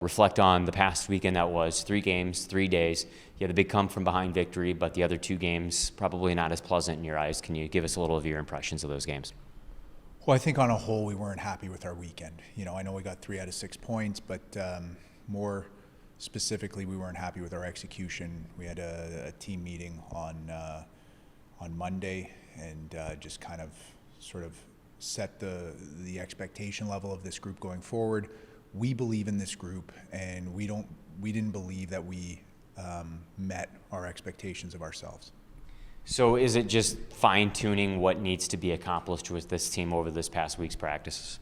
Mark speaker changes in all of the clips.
Speaker 1: Reflect on the past weekend that was 3 games, 3 days. You had the big come from behind victory, but the other 2 games probably not as pleasant in your eyes. Can you give us a little of your impressions of those games?
Speaker 2: Well, I think on a whole, we weren't happy with our weekend. I know we got 3 out of 6 points, but more specifically, we weren't happy with our execution. We had a team meeting on Monday and just kind of sort of set the expectation level of this group going forward. We believe in this group, and we didn't believe that we met our expectations of ourselves.
Speaker 1: So is it just fine-tuning what needs to be accomplished with this team over this past week's practices?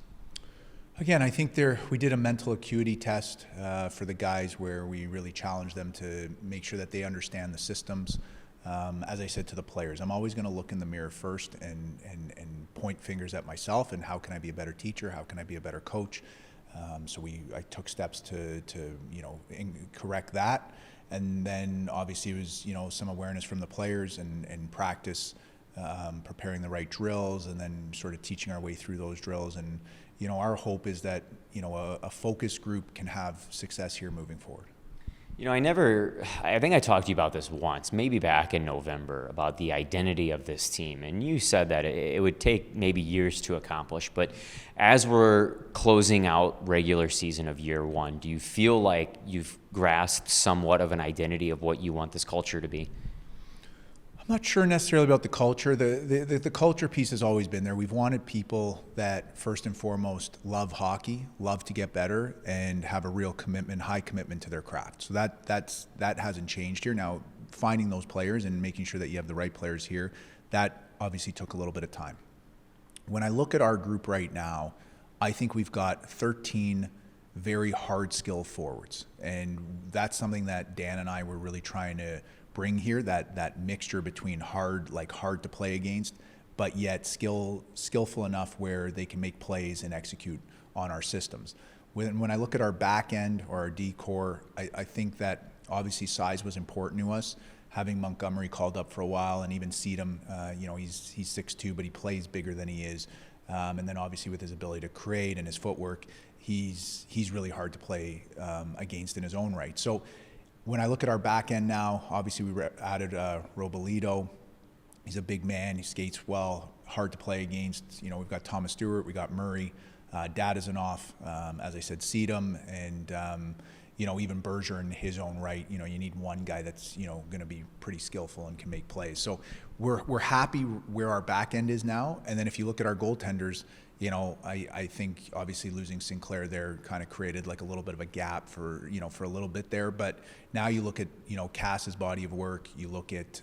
Speaker 2: Again, I think we did a mental acuity test for the guys where we really challenged them to make sure that they understand the systems. As I said to the players, I'm always going to look in the mirror first and point fingers at myself and how can I be a better teacher, how can I be a better coach. So I took steps to correct that, and then obviously it was some awareness from the players and practice, preparing the right drills, and then sort of teaching our way through those drills. And our hope is that a focus group can have success here moving forward.
Speaker 1: I think I talked to you about this once, maybe back in November, about the identity of this team. And you said that it would take maybe years to accomplish. But as we're closing out regular season of year 1, do you feel like you've grasped somewhat of an identity of what you want this culture to be?
Speaker 2: I'm not sure necessarily about the culture. The culture piece has always been there. We've wanted people that first and foremost love hockey, love to get better, and have a real commitment, high commitment to their craft. So that hasn't changed here. Now, finding those players and making sure that you have the right players here, that obviously took a little bit of time. When I look at our group right now, I think we've got 13 very hard skill forwards, and that's something that Dan and I were really trying to bring here, that mixture between hard to play against, but yet skillful enough where they can make plays and execute on our systems. When I look at our back end or our D core, I think that obviously size was important to us. Having Montgomery called up for a while, and even Seedham, he's 6'2", but he plays bigger than he is. And then obviously with his ability to create and his footwork, he's really hard to play against in his own right. So when I look at our back end now, obviously we added Robolito. He's a big man. He skates well, hard to play against. We've got Thomas Stewart. We got Murray. Dad isn't off. As I said, Seedham and even Berger in his own right. You need one guy that's going to be pretty skillful and can make plays. So we're happy where our back end is now. And then if you look at our goaltenders, I think obviously losing Sinclair there kind of created like a little bit of a gap for a little bit there. But now you look at, Cass's body of work, you look at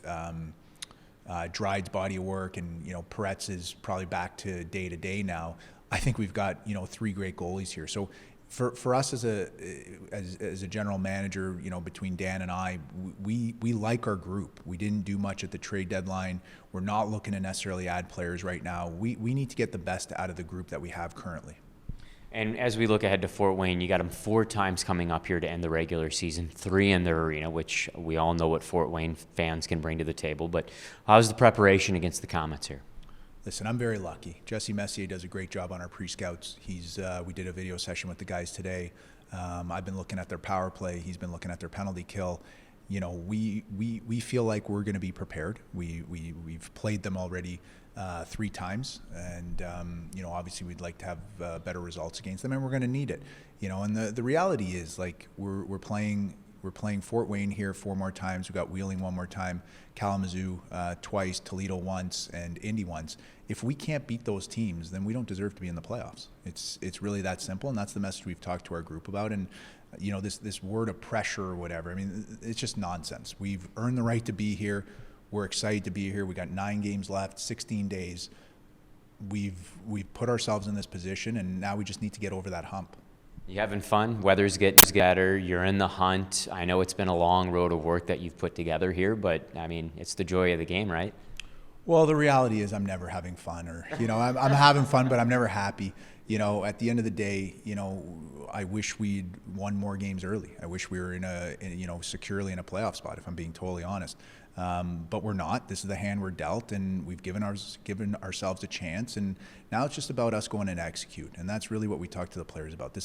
Speaker 2: Dryde's body of work, and, Peretz is probably back to day now. I think we've got, 3 great goalies here. So for us as a general manager, between Dan and I, we like our group. We didn't do much at the trade deadline. We're not looking to necessarily add players right now. We need to get the best out of the group that we have currently.
Speaker 1: And as we look ahead to Fort Wayne, you got them 4 times coming up here to end the regular season, 3 in their arena, which we all know what Fort Wayne fans can bring to the table. But how's the preparation against the Comets here?
Speaker 2: Listen, I'm very lucky. Jesse Messier does a great job on our pre-scouts. We did a video session with the guys today. I've been looking at their power play. He's been looking at their penalty kill. We feel like we're going to be prepared. We've played them already 3 times, and obviously we'd like to have better results against them, and we're going to need it. And the reality is, like, we're playing Fort Wayne here 4 more times. We've got Wheeling 1 more time, Kalamazoo twice, Toledo once, and Indy once. If we can't beat those teams, then we don't deserve to be in the playoffs. It's really that simple, and that's the message we've talked to our group about. And this word of pressure or whatever, I mean, it's just nonsense. We've earned the right to be here. We're excited to be here. We got 9 games left, 16 days. We've put ourselves in this position, and now we just need to get over that hump.
Speaker 1: You having fun? Weather's getting better. You're in the hunt. I know it's been a long road of work that you've put together here, but I mean, it's the joy of the game, right?
Speaker 2: Well, the reality is I'm never having fun, or I'm having fun, but I'm never happy. at the end of the day, I wish we'd won more games early. I wish we were securely in a playoff spot, if I'm being totally honest. But we're not. This is the hand we're dealt, and we've given ourselves a chance. And now it's just about us going and execute. And that's really what we talk to the players about.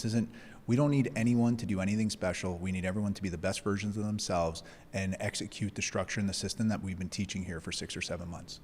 Speaker 2: We don't need anyone to do anything special. We need everyone to be the best versions of themselves and execute the structure and the system that we've been teaching here for 6 or 7 months.